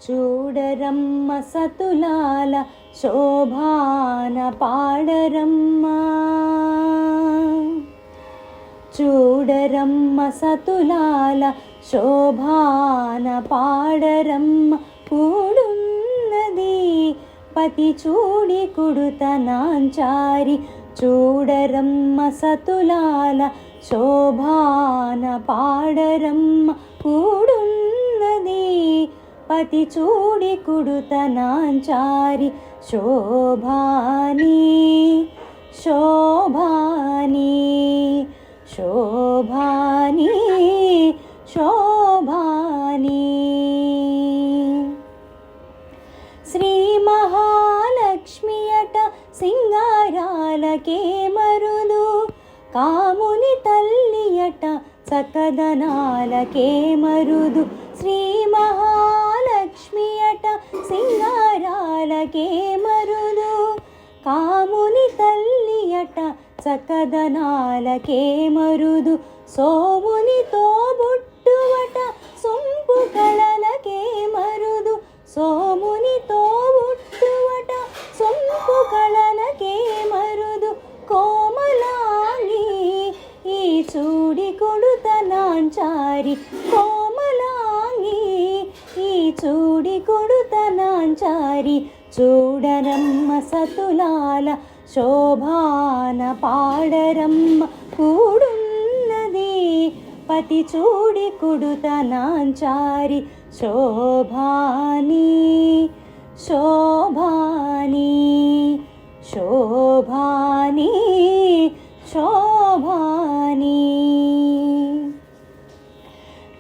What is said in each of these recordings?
చూడరమ్మ సతులాల శోభాన పాడరమ్మ, చూడరమ్మ సతులాల శోభాన పాడరమ్మ. కూడున్నది పతి చూడి కుడుతనాంచారి, చూడరమ్మ సతులాల శోభాన పాడరమ్మ. కూడున్నది పతి చూడి కుడుతనాంచారి, శోభాని శోభాని శోభాని శోభాని. శ్రీ మహాలక్ష్మి అట సింగారాలకే మరుదు, కాముని తల్లి అట చక్కదనాలకే మరుదు. శ్రీ మహాలక్ష్మి అట సింగారాలకే మరుదు, కాముని తల్లి అట చక్కదనాలకే మరుదు. సోముని తోబుట్టువట సొంపు కళలకే మరుదు, సోముని తోబుట్టువట సొంపు కళలకే మరుదు. కోమలాంగి ఈ చూడి కొడుతనాంచారి, కోమలాంగి ఈ చూడి కొడుతనాంచారి. చూడరమ్మ సతులాల శోభాన పాడరమ్మ. కూడున్నది పతి చూడి కుడుతనాంచారి, శోభాని శోభాని శోభాని శోభాని.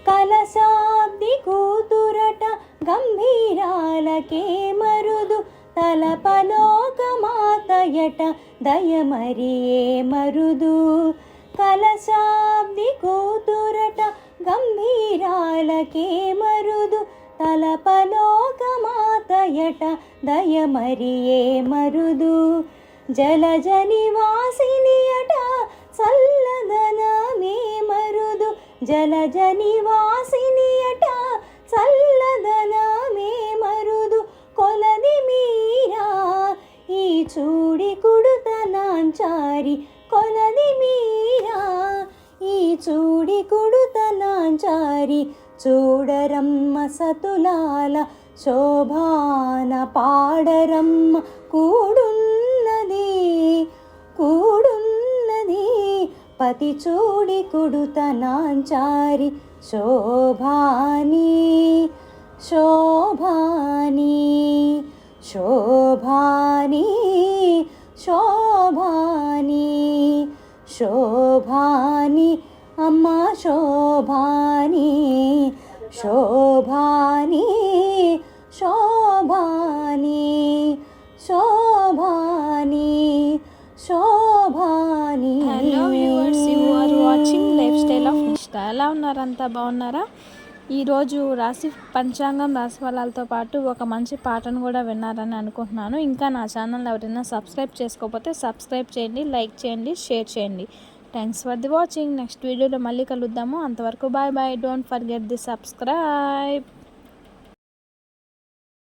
కలశాబ్ది కూతురట గంభీరాలకే మరుదు, తలపలోకమాతయట దయమరియే మరుదు. కలశాబ్ది కూతురట గంభీరాలకే మరుదు, తలపలోకమాతయట దయమరియే మరుదు. జలజ నివాసిని అట చల్లదనమే మరుదు, జలజ నివాసిని అట చల్లదనమే మరుదు. కొలది మీరా ఈ చూడి కుడుతనాంచారి, కొలది మీరా ఈ చూడి కుడుతనాంచారి. చూడరమ్మ సతులాల శోభాన పాడరమ్మ. కూడున్నది కూడున్నది పతి చూడి కుడుతనాంచారి, శోభాని శోభాని శోభాని శోభాని శోభాని. అమ్మ శోభాని శోభాని శోభాని శోభాని శోభాని. Hello viewers, you are watching life style of Nishtha. ఎలా ఉన్నారు? అంతా బాగున్నారా? ఈరోజు పంచాంగం రాశి ఫలాలతో పాటు ఒక మంచి పాటను కూడా విన్నారని అనుకుంటున్నాను. ఇంకా నా ఛానల్ ఎవరైనా సబ్స్క్రైబ్ చేసుకోకపోతే సబ్స్క్రైబ్ చేయండి, లైక్ చేయండి, షేర్ చేయండి. Thanks for the watching. Next వీడియోలో మళ్ళీ కలుద్దాము. అంతవరకు bye bye. Don't forget the subscribe.